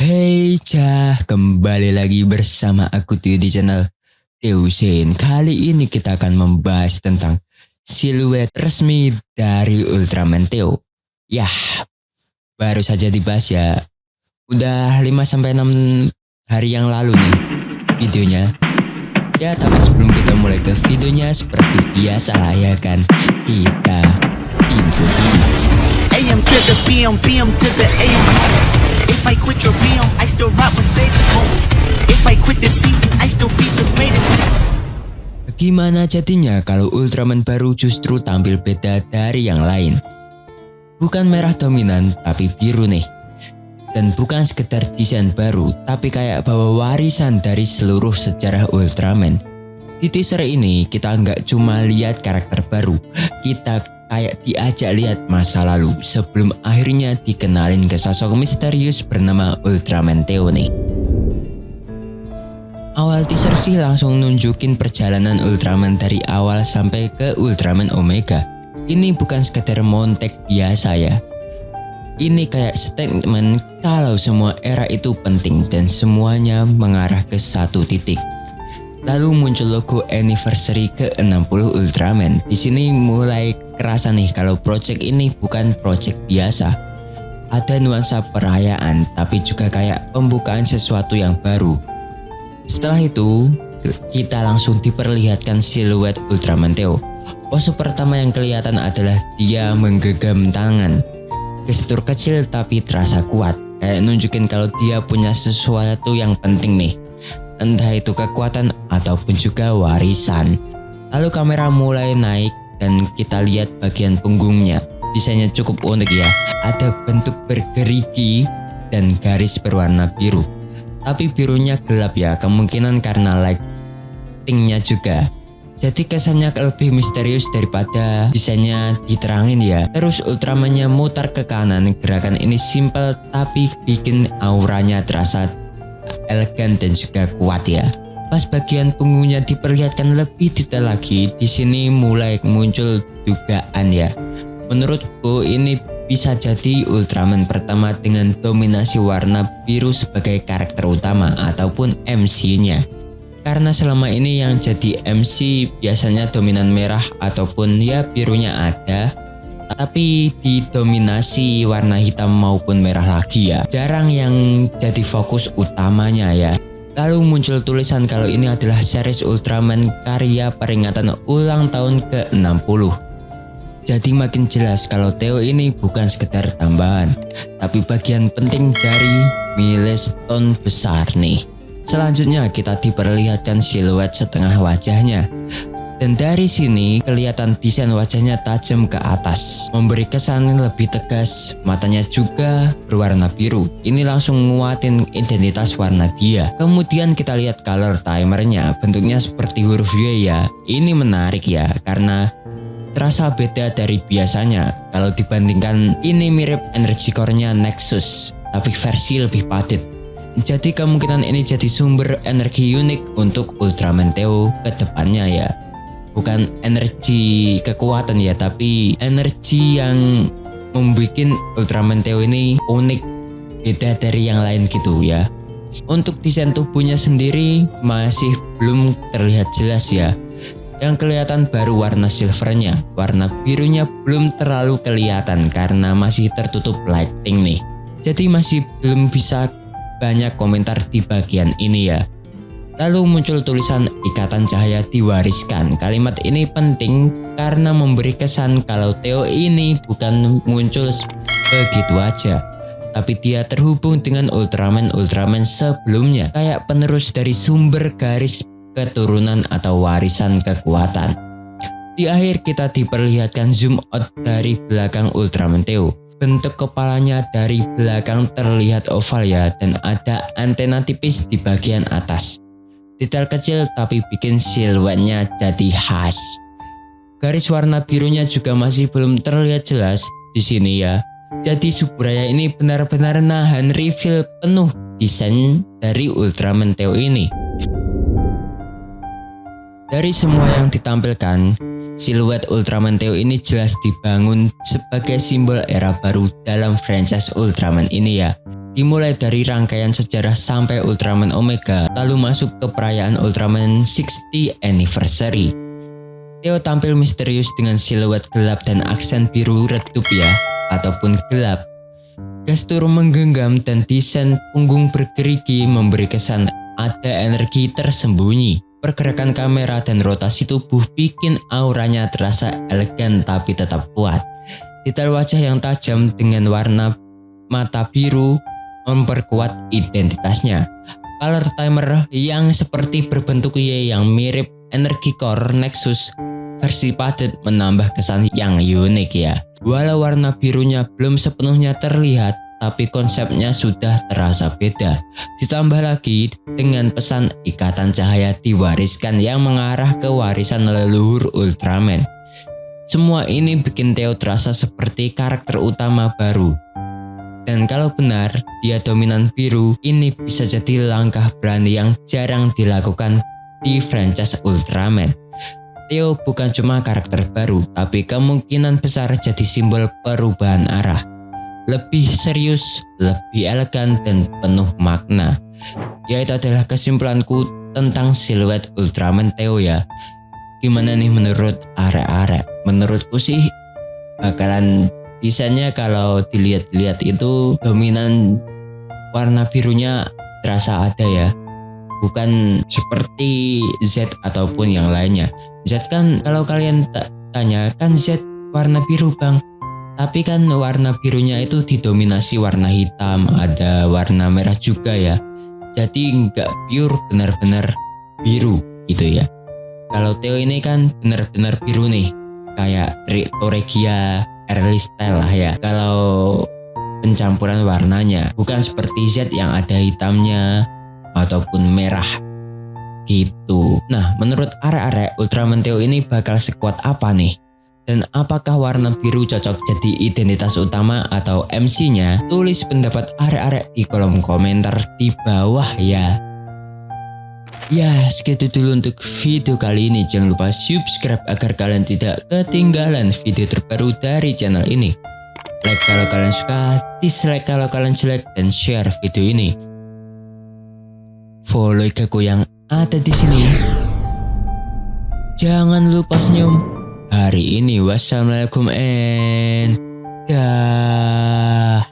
Hey Cah, kembali lagi bersama aku Tio di channel Teusen. Kali ini kita akan membahas tentang siluet resmi dari Ultraman Theo. Yah, baru saja dibahas ya. Udah 5-6 hari yang lalu nih videonya. Ya, tapi sebelum kita mulai ke videonya, seperti biasa lah ya kan, kita intro dulu. AM to the PM, PM to the AM. If I quit your PM, I still rock Mercedes. If I quit this season, I still be the greatest. Gimana jadinya kalau Ultraman baru justru tampil beda dari yang lain? Bukan merah dominan, tapi biru nih. Dan bukan sekedar desain baru, tapi kayak bawa warisan dari seluruh sejarah Ultraman. Di teaser ini, kita nggak cuma lihat karakter baru, kita kayak diajak lihat masa lalu sebelum akhirnya dikenalin ke sosok misterius bernama Ultraman Theo nih. Awal teaser sih langsung nunjukin perjalanan Ultraman dari awal sampai ke Ultraman Omega. Ini bukan sekedar montek biasa ya. Ini kayak statement kalau semua era itu penting dan semuanya mengarah ke satu titik. Lalu muncul logo anniversary ke-60 Ultraman. Di sini mulai kerasa nih kalau project ini bukan project biasa. Ada nuansa perayaan, tapi juga kayak pembukaan sesuatu yang baru. Setelah itu, kita langsung diperlihatkan siluet Ultraman Theo. Pose pertama yang kelihatan adalah dia menggenggam tangan. Gestur kecil tapi terasa kuat, kayak nunjukin kalau dia punya sesuatu yang penting nih. Entah itu kekuatan ataupun juga warisan. Lalu kamera mulai naik dan kita lihat bagian punggungnya. Desainnya cukup unik ya. Ada bentuk bergerigi dan garis berwarna biru. Tapi birunya gelap ya, kemungkinan karena lightingnya juga. Jadi kesannya lebih misterius daripada desainnya diterangin ya. Terus Ultramannya mutar ke kanan. Gerakan ini simple tapi bikin auranya terasa elegan dan juga kuat ya. Pas bagian punggungnya diperlihatkan lebih detail lagi, di sini mulai muncul dugaan ya. Menurutku ini bisa jadi Ultraman pertama dengan dominasi warna biru sebagai karakter utama ataupun MC-nya. Karena selama ini yang jadi MC biasanya dominan merah ataupun ya birunya ada, tapi didominasi warna hitam maupun merah lagi ya. Jarang yang jadi fokus utamanya ya. Lalu muncul tulisan kalau ini adalah series Ultraman karya peringatan ulang tahun ke-60. Jadi makin jelas kalau Theo ini bukan sekedar tambahan, tapi bagian penting dari milestone besar nih. Selanjutnya kita diperlihatkan siluet setengah wajahnya. Dan dari sini kelihatan desain wajahnya tajam ke atas, memberi kesan lebih tegas. Matanya juga berwarna biru. Ini langsung nguatin identitas warna dia. Kemudian kita lihat color timernya, bentuknya seperti huruf Y ya. Ini menarik ya, karena terasa beda dari biasanya. Kalau dibandingkan ini mirip energy core-nya Nexus, tapi versi lebih padat. Jadi kemungkinan ini jadi sumber energi unik untuk Ultraman Theo ke depannya ya. Bukan energi kekuatan ya, tapi energi yang membuat Ultraman Theo ini unik, beda dari yang lain gitu ya. Untuk desain tubuhnya sendiri masih belum terlihat jelas ya. Yang kelihatan baru warna silvernya, warna birunya belum terlalu kelihatan karena masih tertutup lighting nih. Jadi masih belum bisa banyak komentar di bagian ini ya. Lalu muncul tulisan ikatan cahaya diwariskan. Kalimat ini penting karena memberi kesan kalau Theo ini bukan muncul begitu aja, tapi dia terhubung dengan Ultraman sebelumnya, kayak penerus dari sumber garis keturunan atau warisan kekuatan. Di akhir kita diperlihatkan zoom out dari belakang Ultraman Theo. Bentuk kepalanya dari belakang terlihat oval ya, dan ada antena tipis di bagian atas. Detail kecil tapi bikin siluetnya jadi khas. Garis warna birunya juga masih belum terlihat jelas di sini ya. Jadi Subraya ini benar-benar nahan reveal penuh desain dari Ultraman Theo ini. Dari semua yang ditampilkan, siluet Ultraman Theo ini jelas dibangun sebagai simbol era baru dalam franchise Ultraman ini ya. Dimulai dari rangkaian sejarah sampai Ultraman Omega, lalu masuk ke perayaan Ultraman 60 Anniversary. Theo tampil misterius dengan siluet gelap dan aksen biru redup ya, ataupun gelap. Gestur menggenggam dan desain punggung bergerigi memberi kesan ada energi tersembunyi. Pergerakan kamera dan rotasi tubuh bikin auranya terasa elegan tapi tetap kuat. Detail wajah yang tajam dengan warna mata biru memperkuat identitasnya. Color timer yang seperti berbentuk Y yang mirip energi core Nexus versi padat menambah kesan yang unik ya. Walau warna birunya belum sepenuhnya terlihat, tapi konsepnya sudah terasa beda. Ditambah lagi dengan pesan ikatan cahaya diwariskan yang mengarah ke warisan leluhur Ultraman. Semua ini bikin Theo terasa seperti karakter utama baru. Dan kalau benar dia dominan biru, ini bisa jadi langkah berani yang jarang dilakukan di franchise Ultraman. Theo bukan cuma karakter baru, tapi kemungkinan besar jadi simbol perubahan arah. Lebih serius, lebih elegan, dan penuh makna. Yaitu adalah kesimpulanku tentang siluet Ultraman Theo ya. Gimana nih menurut arek-arek? Menurutku sih bakalan desainnya kalau dilihat-lihat itu dominan warna birunya terasa ada ya. Bukan seperti Z ataupun yang lainnya. Z kan kalau kalian tanya kan Z warna biru bang. Tapi kan warna birunya itu didominasi warna hitam, ada warna merah juga ya. Jadi nggak pure benar-benar biru gitu ya. Kalau Theo ini kan benar-benar biru nih. Kayak Toregia early style lah ya. Kalau pencampuran warnanya bukan seperti Z yang ada hitamnya ataupun merah gitu. Nah, menurut arek-arek Ultraman Theo ini bakal sekuat apa nih? Dan apakah warna biru cocok jadi identitas utama atau MC-nya? Tulis pendapat arek-arek di kolom komentar di bawah ya. Ya, segitu dulu untuk video kali ini. Jangan lupa subscribe agar kalian tidak ketinggalan video terbaru dari channel ini. Like kalau kalian suka, dislike kalau kalian jelek, dan share video ini. Follow Igaku yang ada di sini. Jangan lupa senyum hari ini. Wassalamualaikum and dah.